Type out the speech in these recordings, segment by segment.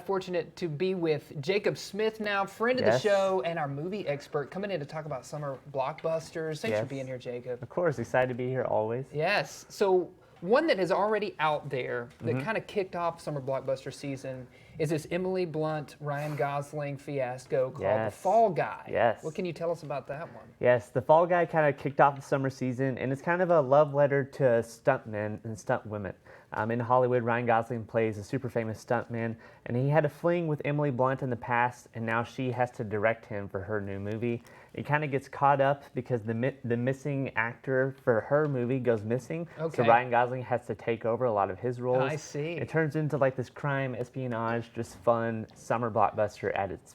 fortunate to be with Jacob Smith now, friend of the show and our movie expert, coming in to talk about summer blockbusters. Thanks for being here, Jacob. Of course, excited to be here always. Yes. So one that is already out there that kind of kicked off summer blockbuster season is this Emily Blunt, Ryan Gosling fiasco called The Fall Guy. Yes. What can you tell us about that one? Yes, The Fall Guy kind of kicked off the summer season, and it's kind of a love letter to stuntmen and stunt women. In Hollywood, Ryan Gosling plays a super famous stuntman, and he had a fling with Emily Blunt in the past, and now she has to direct him for her new movie. It kind of gets caught up because the missing actor for her movie goes missing, so Ryan Gosling has to take over a lot of his roles. I see. It turns into like this crime, espionage, just fun summer blockbuster at its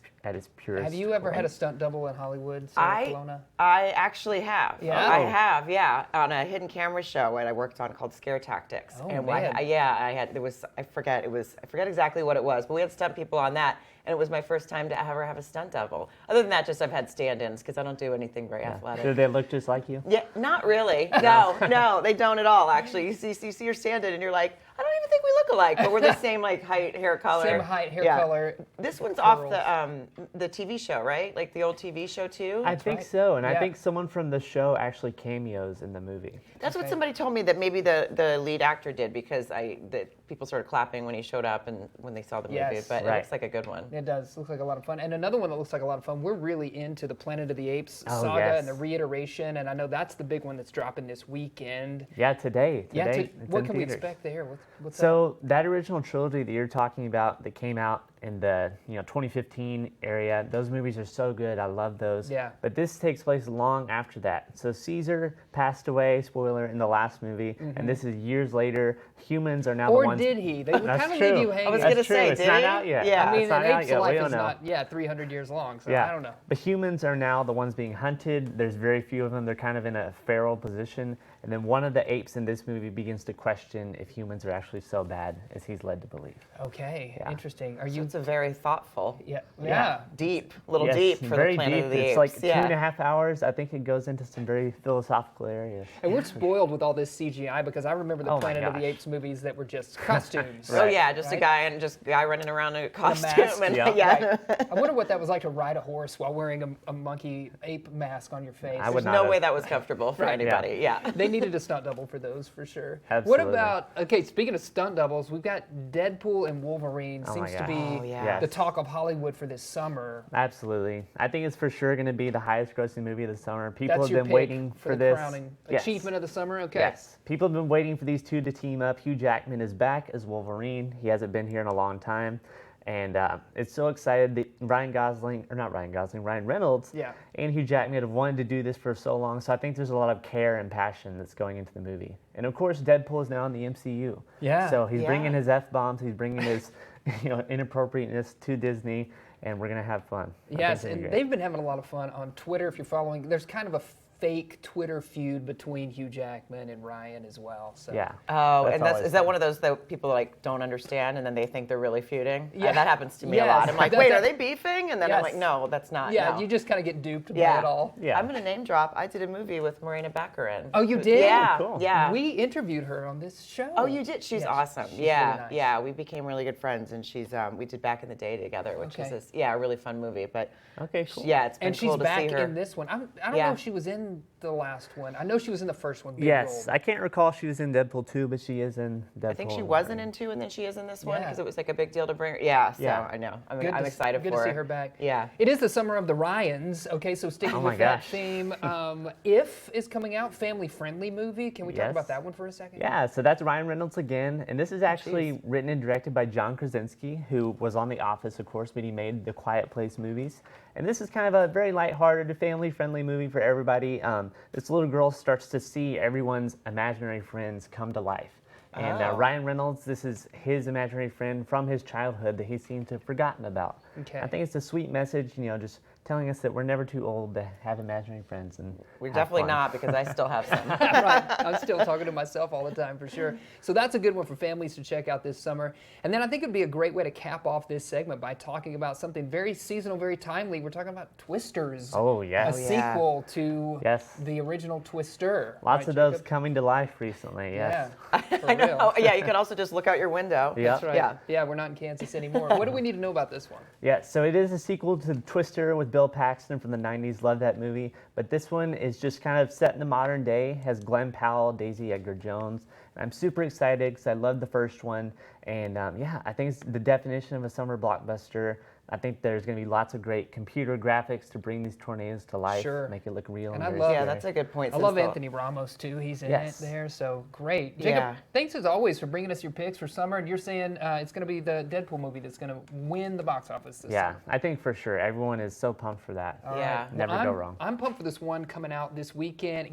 purest. Have you ever had a stunt double in Hollywood, Sarah Colonna? I actually have. Yeah? I have, yeah, on a hidden camera show that I worked on called Scare Tactics. Oh, and man. I forget exactly what it was, but we had stunt people on that, and it was my first time to ever have a stunt double. Other than that, just I've had stand-ins because I don't do anything very athletic. Do they look just like you? Yeah, not really. No, they don't at all. Actually, you see your stand-in, and you're like, I don't even think we look alike, but we're the same like height, hair color. Same height, hair color. This one's off the TV show, right? Like the old TV show too. I think so, and I think someone from the show actually cameos in the movie. That's what somebody told me that maybe the lead actor did because people started clapping when he showed up and when they saw the movie. But it looks like a good one. It does. Looks like a lot of fun. And another one that looks like a lot of fun. We're really into the Planet of the Apes saga and the reiteration, and I know that's the big one that's dropping this weekend. Yeah, today. What can we expect there? What's so that original trilogy that you're talking about that came out in the 2015 area, those movies are so good. I love those. Yeah. But this takes place long after that. So Caesar passed away, spoiler, in the last movie, and this is years later. Humans are now the ones. Or did he? They would kind of true. leave you hanging. I was going to say, it's not out yet. Yeah. I mean, it's not an out ape's yet. We life don't is know. not 300 years long, so Yeah. I don't know. But humans are now the ones being hunted. There's very few of them. They're kind of in a feral position. And then one of the apes in this movie begins to question if humans are actually so bad as he's led to believe. Okay, interesting. So it's a very thoughtful, deep, deep for the Planet of the Apes. It's like 2.5 hours. I think it goes into some very philosophical areas. And we're spoiled with all this CGI because I remember the Planet of the Apes movies that were just costumes. Oh yeah, just a guy running around in a costume. I wonder what that was like to ride a horse while wearing a monkey ape mask on your face. There's no way that was comfortable for anybody. Yeah. They needed a stunt double for those for sure. Absolutely. What about, speaking of stunt doubles, we've got Deadpool and Wolverine seems to be the talk of Hollywood for this summer. Absolutely. I think it's for sure going to be the highest grossing movie of the summer. People That's have been waiting for the this. Crowning achievement of the summer. Okay. Yes. People have been waiting for these two to team up. Hugh Jackman is back as Wolverine. He hasn't been here in a long time. And it's so excited that Ryan Reynolds and Hugh Jackman have wanted to do this for so long. So I think there's a lot of care and passion that's going into the movie. And of course, Deadpool is now in the MCU. Yeah. So he's bringing his F-bombs. He's bringing his inappropriateness to Disney. And we're going to have fun. Yes, and they've been having a lot of fun on Twitter. If you're following, there's kind of a fake Twitter feud between Hugh Jackman and Ryan as well. So. Yeah. Oh, and is that one of those that people like don't understand and then they think they're really feuding? Yeah. That happens to me a lot. I'm like, wait, are they beefing? And then I'm like, no, that's not. Yeah, no. You just kind of get duped by it all. Yeah. I'm going to name drop. I did a movie with Marina Baccarin. Oh, you did? Yeah. Cool. Yeah. We interviewed her on this show. Oh, you did? She's awesome. She's yeah. really nice. Yeah. We became really good friends and we did Back in the Day together, which is a really fun movie. But okay, cool. Yeah, it's been cool to see her. And she's back in this one. I don't know if she was in the last one. I know she was in the first one. Yes, I can't recall if she was in Deadpool 2, but she is in Deadpool. I think she wasn't in 2 and then she is in this one because it was like a big deal to bring her. Yeah, so I know. I'm excited for her. Good to see her back. Yeah. It is the summer of the Ryans. Okay, so sticking with that theme, If is coming out, family-friendly movie. Can we talk about that one for a second? Yeah, so that's Ryan Reynolds again, and this is actually written and directed by John Krasinski, who was on The Office, of course, but he made the Quiet Place movies. And this is kind of a very lighthearted, family-friendly movie for everybody. This little girl starts to see everyone's imaginary friends come to life. And Ryan Reynolds, this is his imaginary friend from his childhood that he seemed to have forgotten about. Okay. I think it's a sweet message, just telling us that we're never too old to have imaginary friends. And We're have definitely fun. not, because I still have some. Right. I'm still talking to myself all the time for sure. So that's a good one for families to check out this summer. And then I think it'd be a great way to cap off this segment by talking about something very seasonal, very timely. We're talking about Twisters. Oh, A yes. yeah. sequel to Yes. the original Twister. Lots Right, of those Jacob? coming to life recently, yes. Yeah. For I know. real. Oh, yeah, you can also just look out your window. Yeah. That's right. Yeah. Yeah, we're not in Kansas anymore. What do we need to know about this one? Yeah, so it is a sequel to Twister with Bill Paxton from the 90s. Love that movie. But this one is just kind of set in the modern day, has Glenn Powell, Daisy Edgar-Jones. I'm super excited because I loved the first one. And yeah, I think it's the definition of a summer blockbuster. I think there's going to be lots of great computer graphics to bring these tornadoes to life, Sure. make it look real. And And I very love- Yeah, scary. that's a good point. I since love the- Anthony Ramos too. He's in Yes. it there, so great. Jacob, Yeah. thanks as always for bringing us your picks for summer. And you're saying it's going to be the Deadpool movie that's going to win the box office this Yeah, summer. I think for sure. Everyone is so pumped for that. All Yeah. right. Never Well, go I'm- wrong. I'm pumped for this one coming out this weekend.